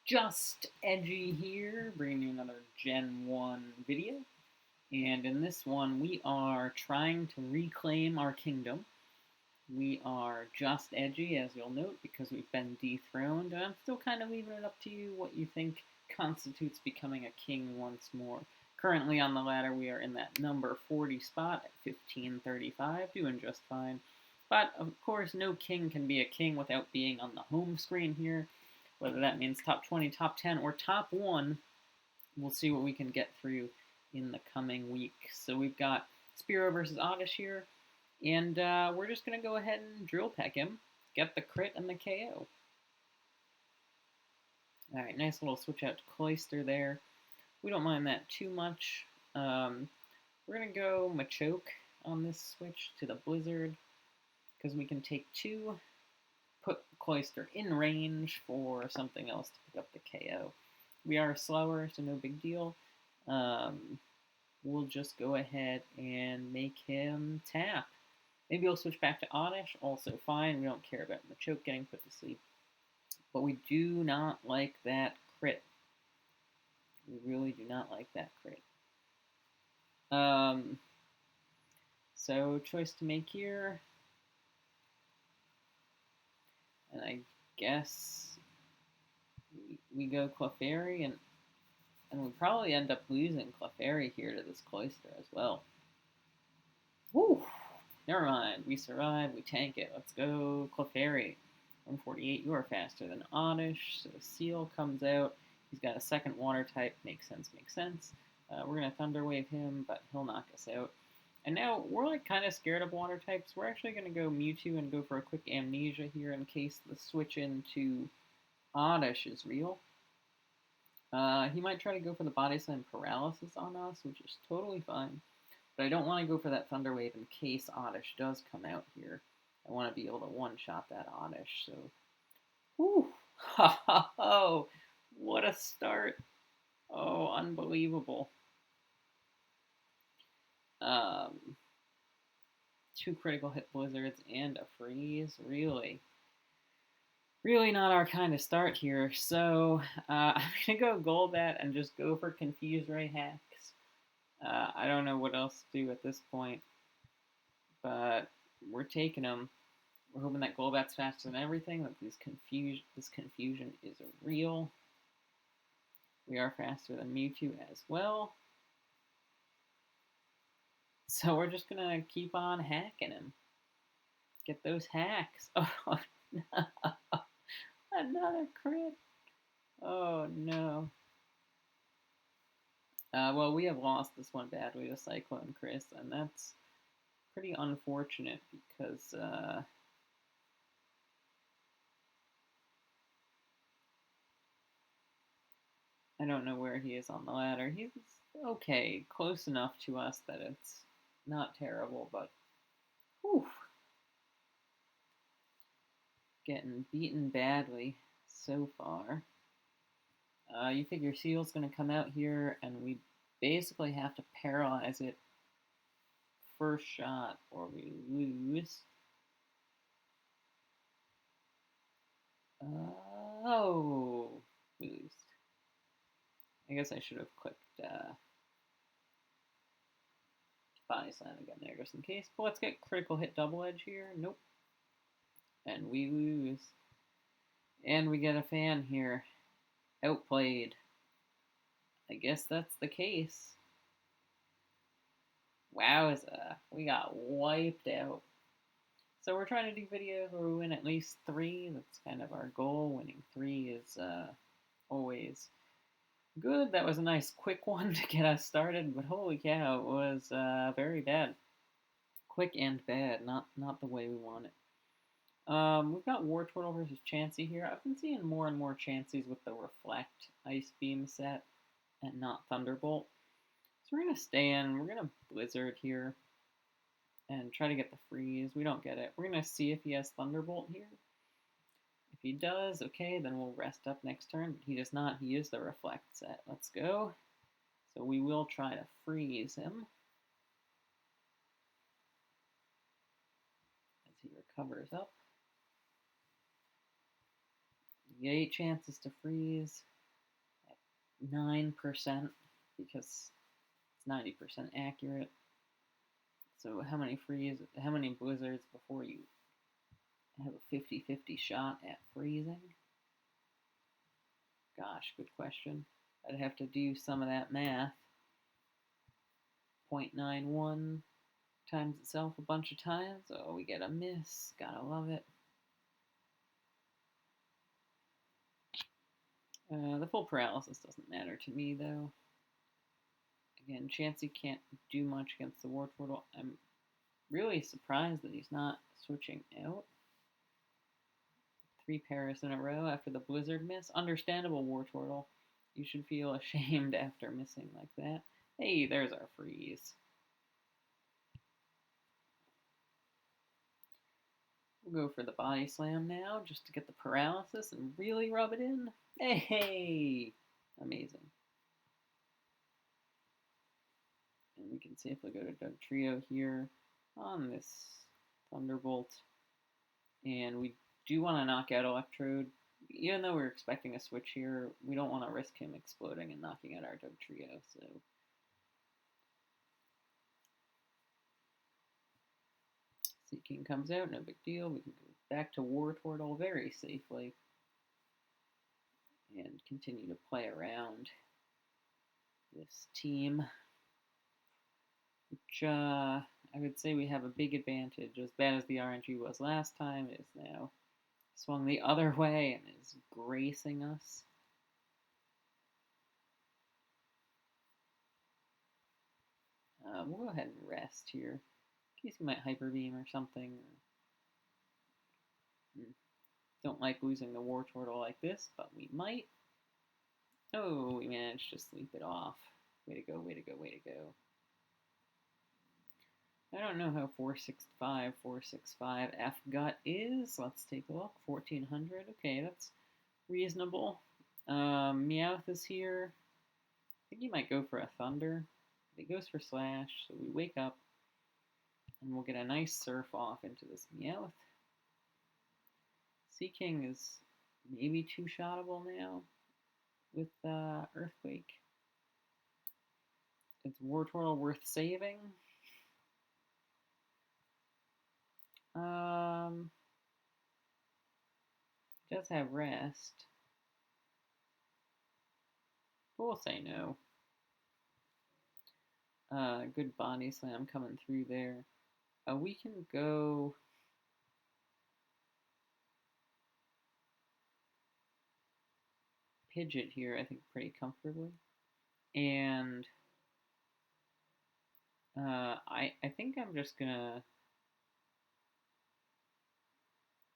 Just Edgy here, bringing you another Gen 1 video. And in this one, we are trying to reclaim our kingdom. We are just edgy, as you'll note, because we've been dethroned. And I'm still kind of leaving it up to you what you think constitutes becoming a king once more. Currently on the ladder, we are in that number 40 spot at 1535, doing just fine. But, of course, no king can be a king without being on the home screen here. Whether that means top 20, top 10, or top 1, we'll see what we can get through in the coming week. So we've got Spiro versus Oddish here, and we're just going to go ahead and drill peck him, get the crit and the KO. Alright, nice little switch out to Cloister there. We don't mind that too much. We're going to go Machoke on this switch to the Blizzard, because we can take 2, put Cloister in range for something else to pick up the KO. We are slower, so no big deal. We'll just go ahead and make him tap. Maybe we'll switch back to Oddish, also fine. We don't care about Machoke getting put to sleep. But we do not like that crit. We really do not like that crit. So choice to make here. And I guess we go Clefairy, and we probably end up losing Clefairy here to this Cloister as well. Woo! Never mind. We survive. We tank it. Let's go Clefairy. 148. You are faster than Oddish. So the Seal comes out. He's got a second water type. Makes sense. Makes sense. We're going to Thunder Wave him, but he'll knock us out. And now we're like kind of scared of water types. We're actually going to go Mewtwo and go for a quick Amnesia here in case the switch into Oddish is real. He might try to go for the Body Slam Paralysis on us, which is totally fine. But I don't want to go for that Thunder Wave in case Oddish does come out here. I want to be able to one-shot that Oddish, so... Whew! Ha ha ho! What a start! Oh, unbelievable. 2 critical hit Blizzards and a freeze. Really not our kind of start here. So I'm going to go Golbat and just go for Confuse Ray hacks. I don't know what else to do at this point. But we're taking them. We're hoping that Golbat's faster than everything, that this confusion is real. We are faster than Mewtwo as well. So we're just going to keep on hacking him. Get those hacks. Oh, no. Another crit. Oh, no. Well, we have lost this one badly to Cyclone Chris, and that's pretty unfortunate because... I don't know where he is on the ladder. He's okay, close enough to us that it's not terrible, but whew, getting beaten badly so far. You figure Seal's going to come out here, and we basically have to paralyze it first shot, or we lose. Oh, we lose. I guess I should have clicked Body Slam again there just in case. But let's get critical hit double edge here. Nope. And we lose. And we get a fan here. Outplayed. I guess that's the case. Wowza. We got wiped out. So we're trying to do videos where we win at least 3. That's kind of our goal. Winning 3 is always good. That was a nice quick one to get us started, but holy cow, it was very bad. Quick and bad, not the way we want it. We've got Wartural versus Chansey here. I've been seeing more and more Chanseys with the Reflect Ice Beam set and not Thunderbolt. So we're going to stay in. We're going to Blizzard here and try to get the freeze. We don't get it. We're going to see if he has Thunderbolt here. If he does, okay, then we'll rest up next turn. He does not. He is the Reflect set. Let's go. So we will try to freeze him as he recovers up. You get 8 chances to freeze. 9% because it's 90% accurate. So how many blizzards before you have a 50-50 shot at freezing? Gosh, good question. I'd have to do some of that math. 0.91 times itself a bunch of times. Oh, we get a miss. Gotta love it. The full paralysis doesn't matter to me, though. Again, Chansey can't do much against the Wartural. I'm really surprised that he's not switching out. 3 Paras in a row after the Blizzard miss. Understandable, Wartural. You should feel ashamed after missing like that. Hey, there's our freeze. We'll go for the body slam now, just to get the paralysis and really rub it in. Hey! Amazing. And we can safely go to Dugtrio here on this Thunderbolt. And we do want to knock out Electrode. Even though we're expecting a switch here, we don't want to risk him exploding and knocking out our Dugtrio, so... Seeking comes out, no big deal. We can go back to Wartural very safely and continue to play around this team, which I would say we have a big advantage. As bad as the RNG was last time, it is now swung the other way and is gracing us. We'll go ahead and rest here, in case we might Hyper Beam or something. Don't like losing the Wartural like this, but we might. Oh, we managed to sleep it off. Way to go, way to go, way to go. I don't know how 465 F gut is. Let's take a look. 1400. Okay, that's reasonable. Meowth is here. I think he might go for a Thunder. He goes for Slash, so we wake up and we'll get a nice surf off into this Meowth. Seeking is maybe two-shottable now with Earthquake. Is Wartural worth saving? It does have rest. But we'll say no. Good body slam coming through there. We can go... Pidgeot here, I think, pretty comfortably. And I think I'm just gonna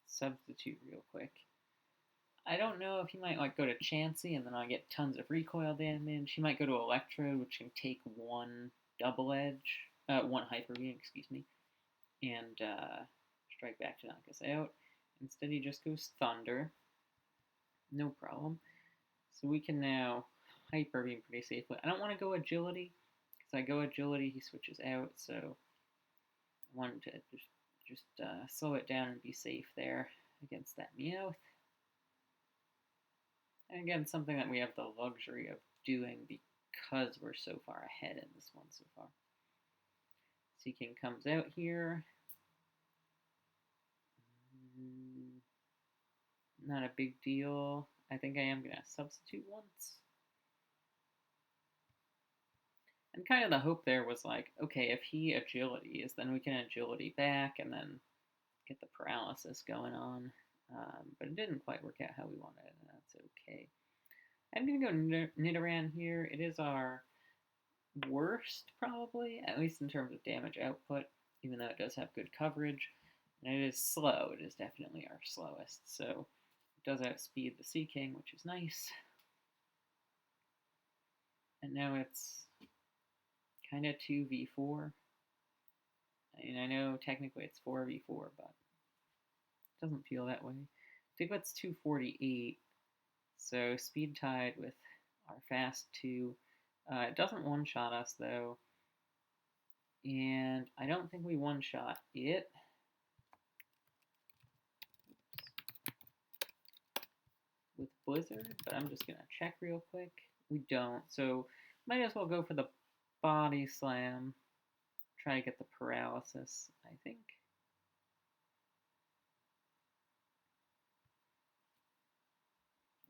substitute real quick. I don't know if he might like go to Chansey and then I get tons of recoil damage. He might go to Electrode, which can take one double edge, one Hyper Beam, excuse me, and strike back to knock us out. Instead, he just goes Thunder. No problem. So we can now Hyper Beam pretty safely. I don't want to go Agility, because I go Agility, he switches out, so I wanted to just slow it down and be safe there against that Meowth. And again, something that we have the luxury of doing because we're so far ahead in this one so far. Seeking comes out here. Not a big deal. I think I am going to substitute once. And kind of the hope there was like, okay, if he agilities, then we can agility back and then get the paralysis going on. But it didn't quite work out how we wanted, and that's okay. I'm going to go Nidoran here. It is our worst, probably, at least in terms of damage output, even though it does have good coverage. And it is slow. It is definitely our slowest, so it does outspeed the Seeking, which is nice. And now it's kind of 2v4. I mean, I know technically it's 4v4, but it doesn't feel that way. Diglett's 248, so speed tied with our fast 2. It doesn't one-shot us, though, and I don't think we one-shot it. With Blizzard, but I'm just going to check real quick. We don't. So might as well go for the body slam. Try to get the paralysis, I think.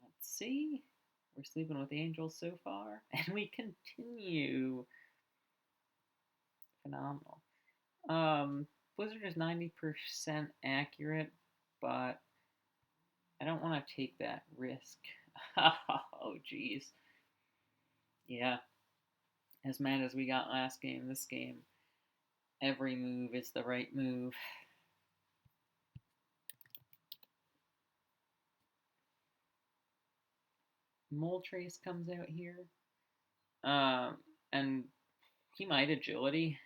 Let's see. We're sleeping with angels so far. And we continue. Phenomenal. Blizzard is 90% accurate, but I don't want to take that risk. Oh, jeez. Yeah. As mad as we got last game, this game, every move is the right move. Moltres comes out here. And he might agility.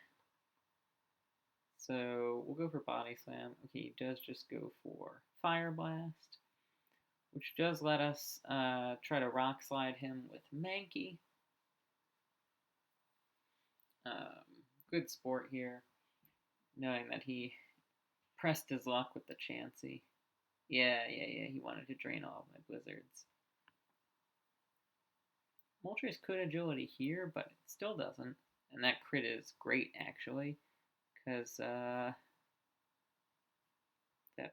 So we'll go for body slam. Okay, he does just go for fire blast, which does let us try to rock slide him with Mankey. Good sport here, knowing that he pressed his luck with the Chansey. Yeah, he wanted to drain all of my blizzards. Moltres could agility here, but it still doesn't. And that crit is great, actually, because that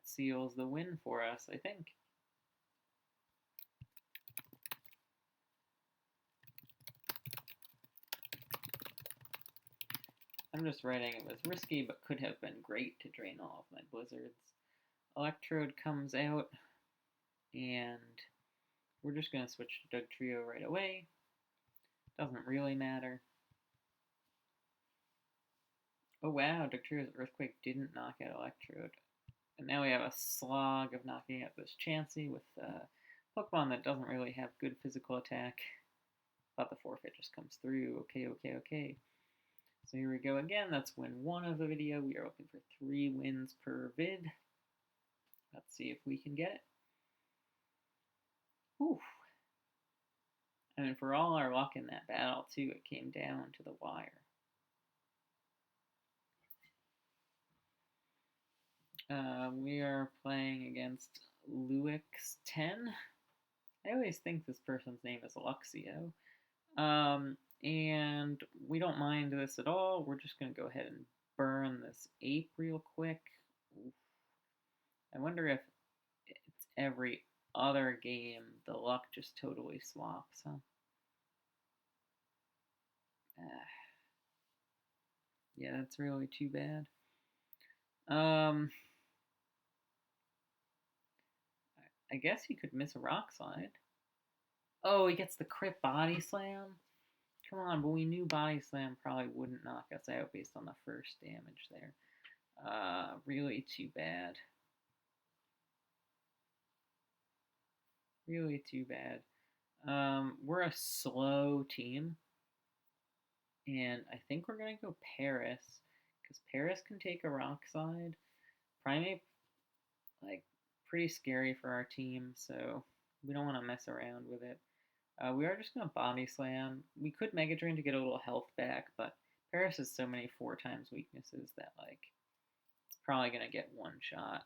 seals the win for us, I think. I'm just writing it was risky, but could have been great to drain all of my blizzards. Electrode comes out, and we're just going to switch to Dugtrio right away. Doesn't really matter. Oh wow, Dugtrio's Earthquake didn't knock out Electrode. And now we have a slog of knocking out this Chansey with Pokemon that doesn't really have good physical attack. But the forfeit just comes through. Okay. So here we go again. That's win 1 of the video. We are looking for 3 wins per vid. Let's see if we can get it. Whew. I mean, for all our luck in that battle, too, it came down to the wire. We are playing against Luxio. I always think this person's name is Luxio. And we don't mind this at all. We're just going to go ahead and burn this ape real quick. Oof. I wonder if it's every other game the luck just totally swaps, huh? Yeah, that's really too bad. I guess he could miss a rock slide. Oh, he gets the crit body slam? Come on, but we knew body slam probably wouldn't knock us out based on the first damage there. Really too bad. Really too bad. We're a slow team. And I think we're going to go Paris. Because Paris can take a rock slide. Primate, like, pretty scary for our team. So we don't want to mess around with it. We are just going to body slam. We could Mega Drain to get a little health back. But Paris has so many 4 times weaknesses that, like, it's probably going to get one shot.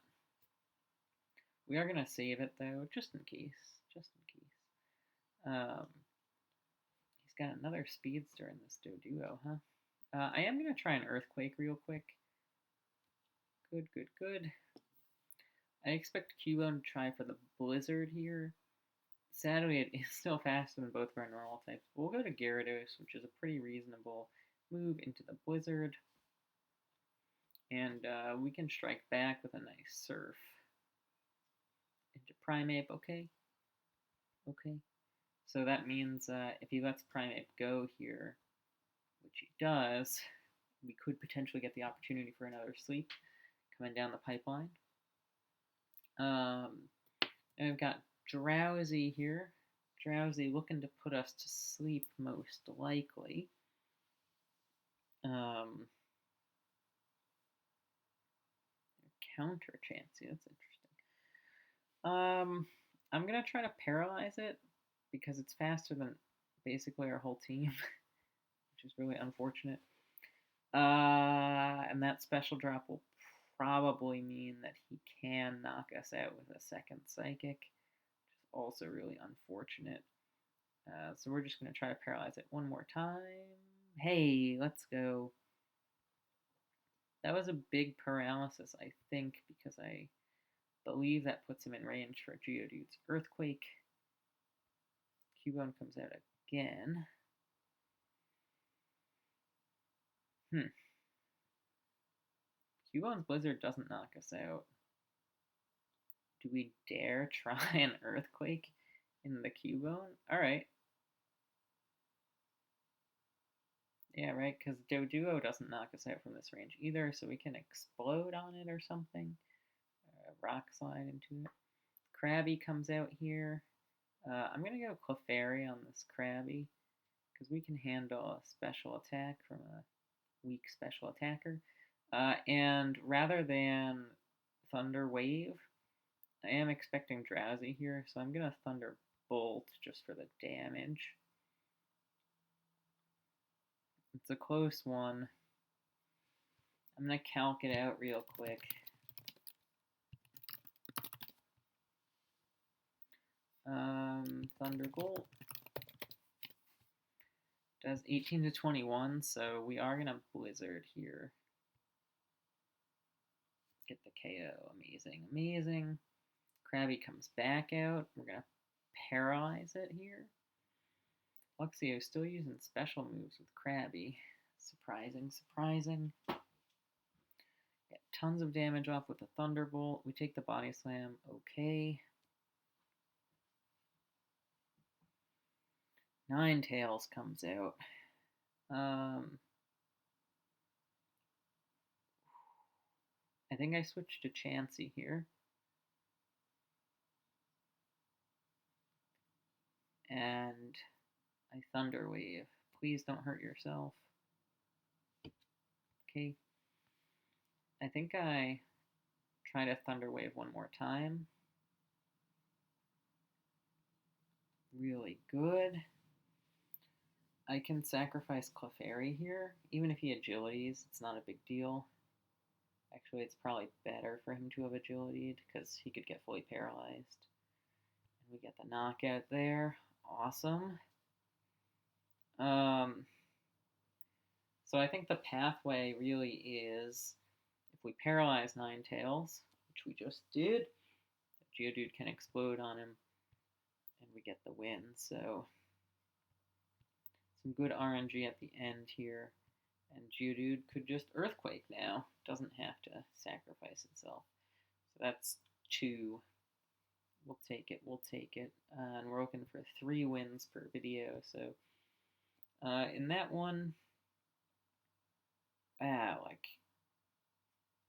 We are going to save it, though, just in case. Just in case. He's got another speedster in this Doduo, huh? I am going to try an Earthquake real quick. Good. I expect Cubone to try for the Blizzard here. Sadly, it is still faster than both of our normal types. We'll go to Gyarados, which is a pretty reasonable move into the Blizzard. And we can strike back with a nice Surf. Into Primeape, okay? Okay. So that means if he lets Primeape go here, which he does, we could potentially get the opportunity for another sleep coming down the pipeline. And we've got Drowsy here. Drowsy looking to put us to sleep most likely. Counter Chansey, that's interesting. I'm going to try to paralyze it because it's faster than basically our whole team, which is really unfortunate. And that special drop will probably mean that he can knock us out with a second Psychic, which is also really unfortunate. So we're just going to try to paralyze it one more time. Hey, let's go. That was a big paralysis, I think, because I believe that puts him in range for Geodude's Earthquake. Cubone comes out again. Cubone's Blizzard doesn't knock us out. Do we dare try an Earthquake in the Cubone? Alright. Yeah, right, because Doduo doesn't knock us out from this range either, so we can explode on it or something. Rock slide into it. Krabby comes out here. I'm going to go Clefairy on this Krabby, because we can handle a special attack from a weak special attacker. And rather than Thunder Wave, I am expecting Drowsy here, so I'm going to Thunderbolt just for the damage. It's a close one. I'm going to calc it out real quick. Thunderbolt does 18 to 21, so we are going to Blizzard here. Get the KO. Amazing, amazing. Krabby comes back out. We're going to paralyze it here. Luxio still using special moves with Krabby. Surprising, surprising. Get tons of damage off with the Thunderbolt. We take the Body Slam. Okay. Ninetales comes out. I think I switched to Chansey here. And I Thunder Wave. Please don't hurt yourself. Okay. I think I try to Thunder Wave one more time. Really good. I can sacrifice Clefairy here. Even if he agilities, it's not a big deal. Actually, it's probably better for him to have agilityed because he could get fully paralyzed. And we get the knockout there. Awesome. So I think the pathway really is if we paralyze Ninetales, which we just did, Geodude can explode on him and we get the win. So some good RNG at the end here. And Geodude could just Earthquake now. Doesn't have to sacrifice itself. So that's 2. We'll take it. We'll take it. And we're looking for 3 wins per video. So in that one, like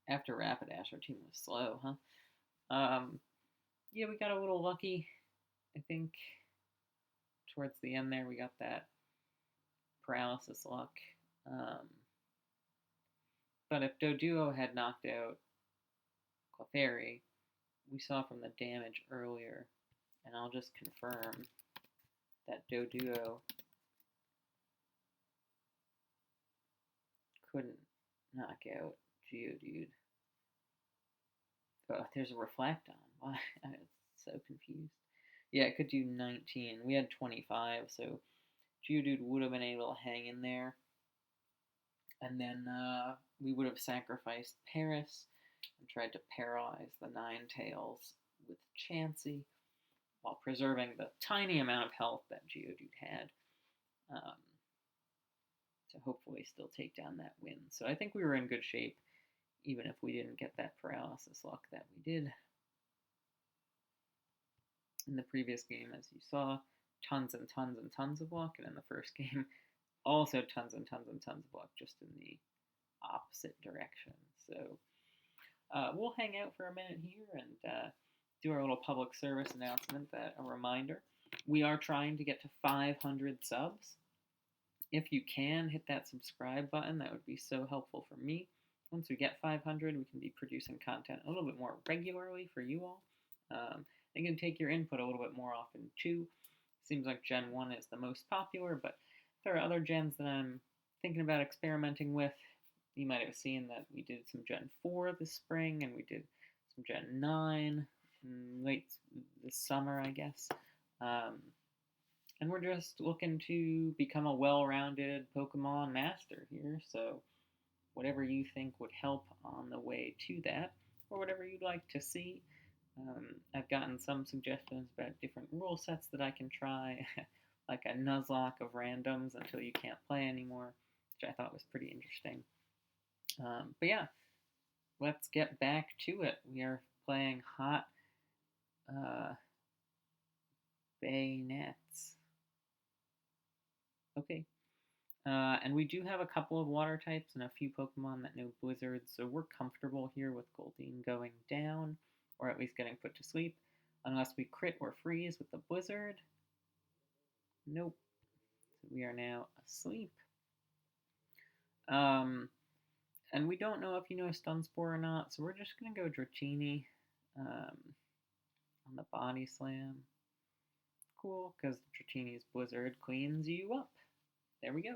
after Rapidash, our team was slow, huh? Yeah, we got a little lucky. I think towards the end there, we got that paralysis luck. But if Doduo had knocked out Clefairy, we saw from the damage earlier, and I'll just confirm that Doduo couldn't knock out Geodude. Oh, there's a Reflect on. Why? I'm so confused. Yeah, it could do 19. We had 25, so Geodude would have been able to hang in there. And then we would have sacrificed Paris and tried to paralyze the Ninetales with Chansey while preserving the tiny amount of health that Geodude had to hopefully still take down that win. So I think we were in good shape, even if we didn't get that paralysis luck that we did. In the previous game, as you saw, tons and tons and tons of luck, and in the first game, also tons and tons and tons of luck, just in the opposite direction. So we'll hang out for a minute here and do our little public service announcement. That a reminder, we are trying to get to 500 subs. If you can, hit that subscribe button. That would be so helpful for me. Once we get 500, we can be producing content a little bit more regularly for you all. I can take your input a little bit more often too. Seems like Gen 1 is the most popular, but there are other gens that I'm thinking about experimenting with. You might have seen that we did some Gen 4 this spring, and we did some Gen 9 late this summer, I guess. And And we're just looking to become a well-rounded Pokemon master here, so whatever you think would help on the way to that, or whatever you'd like to see. I've gotten some suggestions about different rule sets that I can try, like a Nuzlocke of randoms until you can't play anymore, which I thought was pretty interesting. But yeah, let's get back to it. We are playing HotB Nets. Okay. And we do have a couple of water types and a few Pokemon that know Blizzard, so we're comfortable here with Goldeen going down, or at least getting put to sleep, unless we crit or freeze with the Blizzard. Nope. So we are now asleep. And we don't know if you know Stun Spore or not, so we're just going to go Dratini on the Body Slam. Cool, because Dratini's Blizzard cleans you up. There we go.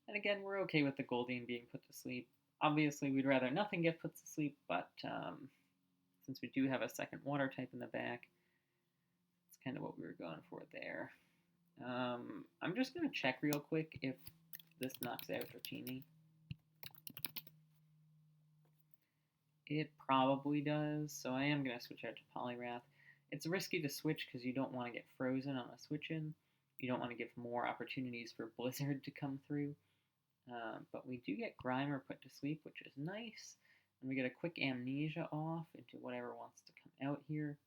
And again, we're okay with the Goldeen being put to sleep. Obviously, we'd rather nothing get put to sleep, but since we do have a second water type in the back, that's kind of what we were going for there. I'm just going to check real quick if this knocks out Dratini. It probably does, so I am going to switch out to Poliwrath. It's risky to switch because you don't want to get frozen on a switch-in. You don't want to give more opportunities for Blizzard to come through. But we do get Grimer put to sleep, which is nice. And we get a quick Amnesia off into whatever wants to come out here.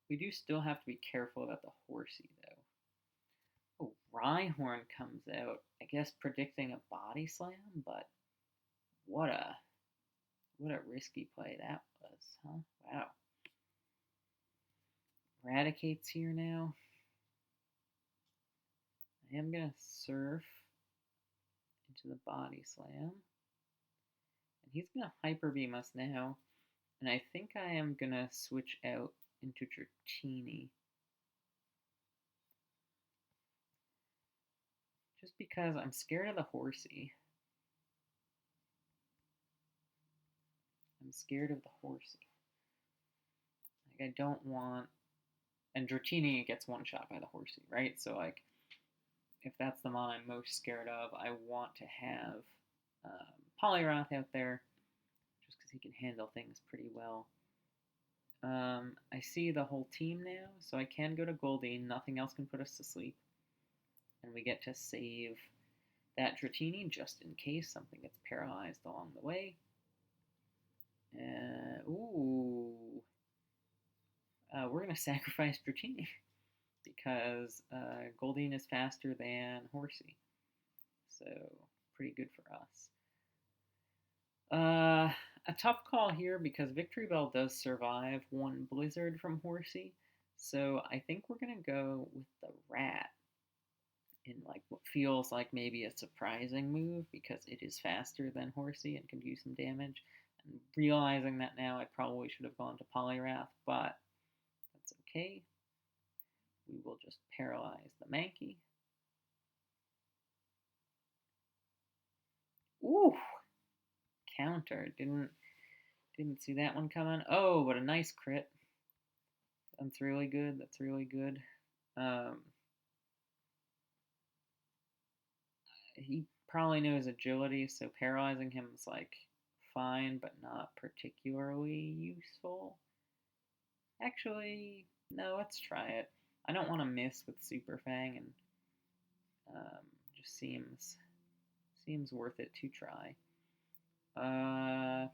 We do still have to be careful about the Horsey, though. Oh, Rhyhorn comes out. I guess predicting a Body Slam, but what a risky play that was, huh? Wow. Eradicate's here now. I am going to Surf into the Body Slam. And he's going to Hyper Beam us now. And I think I am going to switch out into Dratini. Just because I'm scared of the Horsey. I'm scared of the Horsey. Like, I don't want... And Dratini gets one shot by the Horsey, right? So, like, if that's the mon I'm most scared of, I want to have Poliwrath out there, just because he can handle things pretty well. I see the whole team now, so I can go to Goldeen. Nothing else can put us to sleep. And we get to save that Dratini just in case something gets paralyzed along the way. We're going to sacrifice Dratini because Goldeen is faster than Horsey. So, pretty good for us. A tough call here because Victory Bell does survive one Blizzard from Horsey. So, I think we're going to go with the Rat in like what feels like maybe a surprising move because it is faster than Horsey and can do some damage. And realizing that now, I probably should have gone to Poliwrath, but that's okay. We will just paralyze the Mankey. Ooh! Counter. Didn't see that one coming. Oh, what a nice crit. That's really good. That's really good. He probably knows agility, so paralyzing him is like fine, but not particularly useful. Actually, no, let's try it. I don't want to miss with Super Fang, and just seems worth it to try. I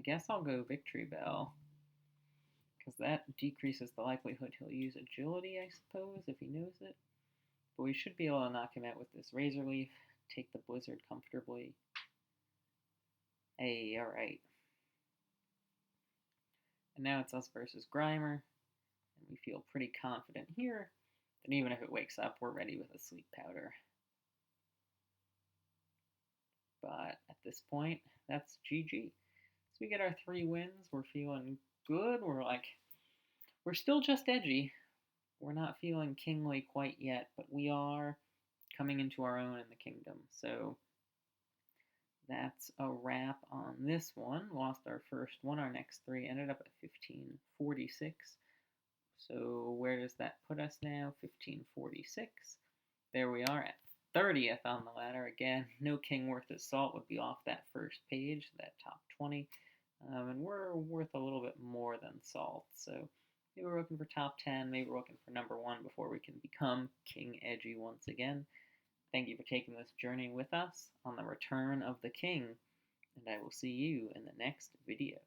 guess I'll go Victory Bell, because that decreases the likelihood he'll use agility, I suppose, if he knows it. But we should be able to knock him out with this Razor Leaf, take the Blizzard comfortably. Hey, alright. And now it's us versus Grimer, and we feel pretty confident here that even if it wakes up, we're ready with a Sleep Powder. But at this point, that's GG. So we get our 3 wins. We're feeling good. We're still just edgy. We're not feeling kingly quite yet, but we are coming into our own in the kingdom. So that's a wrap on this one. Lost our first one. Our next three ended up at 1546. So where does that put us now? 1546. There we are at 30th on the ladder. Again, no king worth his salt would be off that first page, that top 20. And we're worth a little bit more than salt. So maybe we're looking for top 10, maybe we're looking for number 1 before we can become King Edgy once again. Thank you for taking this journey with us on the return of the king, and I will see you in the next video.